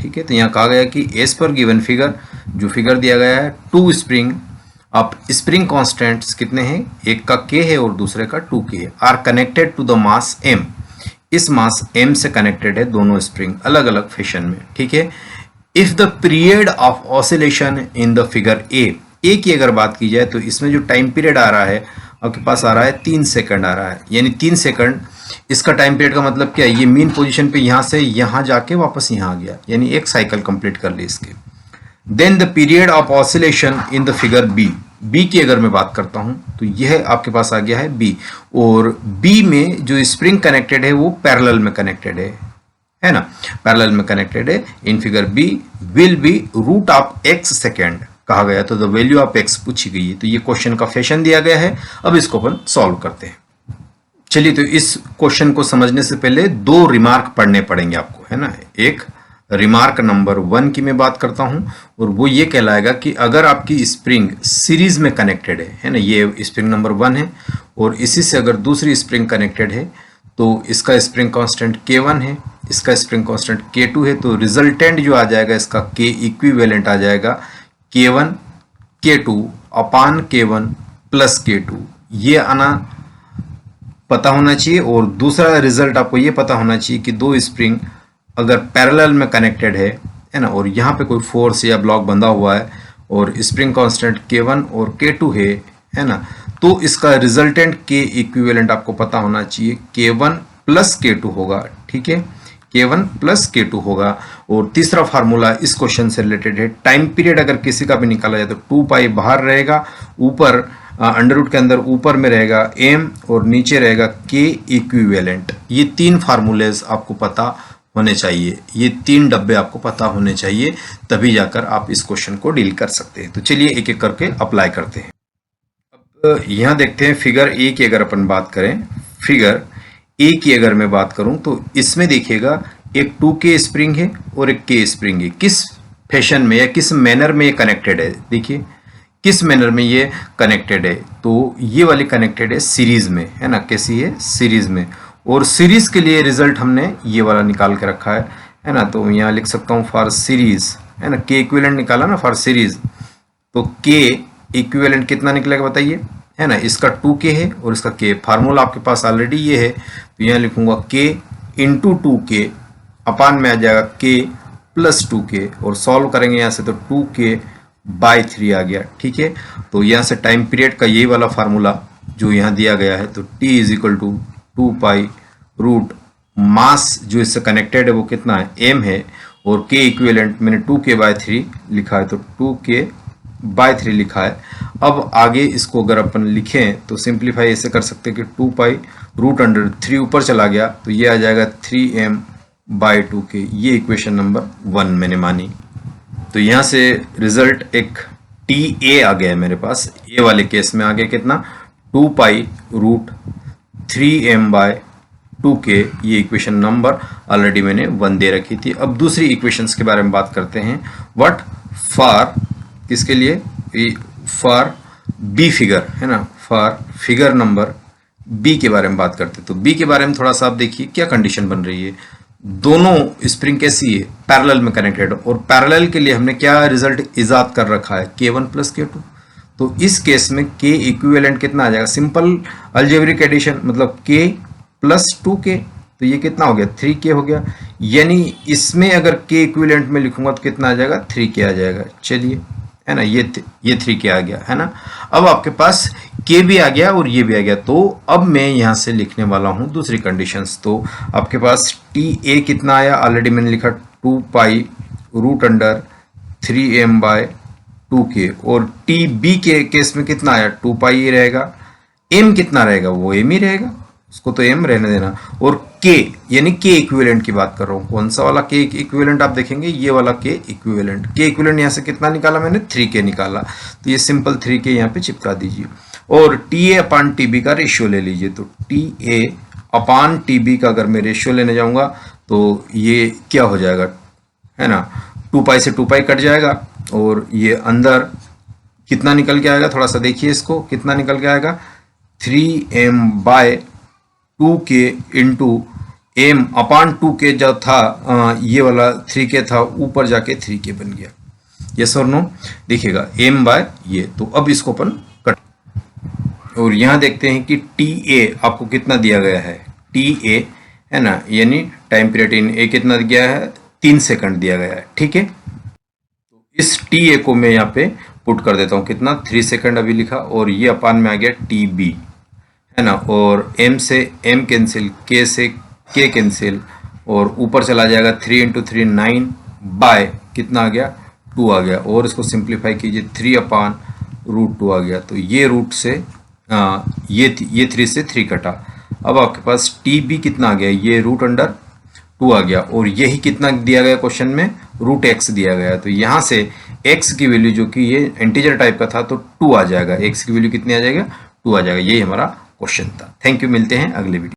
ठीक है। तो यहाँ कहा गया कि एज पर गिवन फिगर, जो फिगर दिया गया है, टू स्प्रिंग, अब स्प्रिंग कांस्टेंट्स कितने हैं, एक का k है और दूसरे का 2k है, are connected to the mass m, इस मास m से कनेक्टेड है दोनों स्प्रिंग अलग अलग फैशन में, ठीक है। If the period of oscillation in the figure A की अगर बात की जाए तो इसमें जो टाइम पीरियड आ रहा है आपके पास आ रहा है 3 सेकंड आ रहा है, यानी 3 सेकंड इसका टाइम पीरियड का मतलब क्या है, ये मीन पोजीशन पे यहाँ से यहाँ जाके वापस यहाँ आ गया, यानी एक साइकिल कंप्लीट कर ली इसके। Then the period of oscillation in the figure B की अगर मैं बात करता हूं तो यह आपके पास आ गया है बी, और बी में जो स्प्रिंग कनेक्टेड है वो पैरेलल में कनेक्टेड है ना, पैरेलल में कनेक्टेड है। In figure B will be root of x second कहा गया, तो द वैल्यू ऑफ एक्स पूछी गई है, तो ये क्वेश्चन का फैशन दिया गया है। अब इसको अपन सॉल्व करते हैं। चलिए, तो इस क्वेश्चन को समझने से पहले 2 रिमार्क पढ़ने पड़ेंगे आपको, है ना। एक रिमार्क नंबर 1 की मैं बात करता हूं, और वो ये कहलाएगा कि अगर आपकी स्प्रिंग सीरीज में कनेक्टेड है ना, ये स्प्रिंग नंबर 1 है और इसी से अगर दूसरी स्प्रिंग कनेक्टेड है तो इसका स्प्रिंग कांस्टेंट K1 है, इसका स्प्रिंग कांस्टेंट K2 है, तो रिजल्टेंट जो आ जाएगा इसका K इक्विवेलेंट आ जाएगा K1 K2 अपान K1 प्लस K2, ये आना पता होना चाहिए। और दूसरा रिजल्ट आपको ये पता होना चाहिए कि 2 स्प्रिंग अगर पैरेलल में कनेक्टेड है ना, और यहाँ पे कोई फोर्स या ब्लॉक बंधा हुआ है और स्प्रिंग कांस्टेंट K1 और K2 है ना, तो इसका रिजल्टेंट K इक्विवेलेंट आपको पता होना चाहिए K1 प्लस K2 होगा, ठीक है, K1 प्लस K2 होगा। और तीसरा फार्मूला इस क्वेश्चन से रिलेटेड है, टाइम पीरियड अगर किसी का भी निकाला जाए तो 2 पाई बाहर रहेगा, ऊपर अंडर रूट के अंदर ऊपर में रहेगा m और नीचे रहेगा K इक्विवेलेंट। ये 3 फार्मूलेज आपको पता होने चाहिए, ये 3 डब्बे आपको पता होने चाहिए, तभी जाकर आप इस क्वेश्चन को डील कर सकते हैं। तो चलिए एक एक करके अप्लाई करते हैं। अब यहाँ देखते हैं फिगर ए की अगर अपन बात करें, फिगर ए की अगर मैं बात करूं तो इसमें देखिएगा एक 2K स्प्रिंग है और एक K स्प्रिंग है। किस फैशन में या किस मैनर में ये कनेक्टेड है, देखिए किस मैनर में ये कनेक्टेड है, तो ये वाली कनेक्टेड है सीरीज में, है ना, कैसी है, सीरीज में। और सीरीज के लिए रिजल्ट हमने ये वाला निकाल के रखा है ना, तो यहाँ लिख सकता हूँ फॉर सीरीज, है ना, K इक्विवेलेंट निकाला ना फॉर सीरीज, तो K इक्विवेलेंट कितना निकलेगा बताइए, है ना, इसका 2K है और इसका K, फार्मूला आपके पास ऑलरेडी ये है, तो यहाँ लिखूंगा K इंटू 2K अपान में आ जाएगा K प्लस 2K, और सॉल्व करेंगे यहाँ से तो 2K बाई 3 आ गया, ठीक है। तो यहाँ से टाइम पीरियड का यही वाला फार्मूला जो यहाँ दिया गया है, तो T is equal to 2 pi root mass जो इससे कनेक्टेड है वो कितना है, m है, और K इक्विवेलेंट मैंने 2K बाई 3 लिखा है, तो 2K बाई 3 लिखा है। अब आगे इसको अगर अपन लिखें तो सिंप्लीफाई ऐसे कर सकते हैं कि 2 पाई रूट अंडर 3 ऊपर चला गया तो ये आ जाएगा 3m बाई 2K, ये इक्वेशन नंबर 1 मैंने मानी। तो यहाँ से रिजल्ट एक TA आ गया है मेरे पास, ये वाले केस में आ गया कितना, 2 pi root 3m bye 2K, ये इक्वेशन नंबर ऑलरेडी मैंने 1 दे रखी थी। अब दूसरी इक्वेशंस के बारे में बात करते हैं, व्हाट फॉर, किसके लिए, फॉर बी फिगर, है ना, फॉर फिगर नंबर बी के बारे में बात करते हैं। तो बी के बारे में थोड़ा सा आप देखिए क्या कंडीशन बन रही है, दोनों स्प्रिंग कैसी है, पैरेलल में कनेक्टेड, और पैरेलल के लिए हमने क्या रिजल्ट इजाद कर रखा है, K1 प्लस K2। तो इस केस में K इक्विवेलेंट कितना आ जाएगा, सिंपल अलजेब्रिक एडिशन, मतलब K प्लस 2K, तो ये कितना हो गया, 3K हो गया, यानी इसमें अगर K इक्विवेलेंट में लिखूंगा तो कितना आ जाएगा, 3K आ जाएगा। चलिए, है ना, ये 3K आ गया, है ना। अब आपके पास K भी आ गया और ये भी आ गया, तो अब मैं यहाँ से लिखने वाला हूँ दूसरी कंडीशंस। तो आपके पास TA कितना आया, ऑलरेडी मैंने लिखा 2 pi root under 3m bye 2K, और TB के केस में कितना आया, 2 पाई ही रहेगा, m कितना रहेगा, वो m ही रहेगा, उसको तो m रहने देना, और K यानी K इक्विवेलेंट की बात कर रहा हूँ, कौन सा वाला K इक्विवेलेंट आप देखेंगे, ये वाला K इक्विवेलेंट। K इक्विवेलेंट यहाँ से कितना निकाला मैंने, 3K निकाला, तो ये सिंपल 3K यहाँ पे चिपका दीजिए, और TA अपान TB का रेशियो ले लीजिए। तो TA अपान TB का अगर मैं रेशियो लेने जाऊंगा तो ये क्या हो जाएगा, है ना, 2 पाई से 2 पाई कट जाएगा, और ये अंदर कितना निकल के आएगा, थोड़ा सा देखिए इसको, कितना निकल के आएगा, 3m bye 2K into m अपान 2k जो था ये वाला 3k था, ऊपर जाके 3k बन गया। यस और नो? देखिएगा m बाय ये, तो अब इसको अपन कट, और यहाँ देखते हैं कि TA आपको कितना दिया गया है, TA है ना, यानी टाइम पीरियड इन ए कितना दिया है, 3 सेकंड दिया गया है। ठीक है, तो इस TA को मैं यहाँ पे पुट कर देता हूँ, कितना 3 सेकंड अभी लिखा, और ये अपान में आ गया TB है ना, और m से m कैंसिल, k से k कैंसिल, और ऊपर चला जाएगा 3 इंटू 3 9 बाय कितना आ गया 2 आ गया, और इसको सिंप्लीफाई कीजिए 3 अपान रूट 2 आ गया। तो ये रूट से ये 3 से 3 कटा, अब आपके पास TB कितना आ गया, ये रूट अंडर 2 आ गया, और यही कितना दिया गया क्वेश्चन में, रूट x दिया गया। तो यहाँ से x की वैल्यू जो कि ये इंटीजर टाइप का था तो 2 आ जाएगा, x की वैल्यू कितनी आ जाएगा 2 आ जाएगा। यही हमारा क्वेश्चन था। थैंक यू, मिलते हैं अगले वीडियो।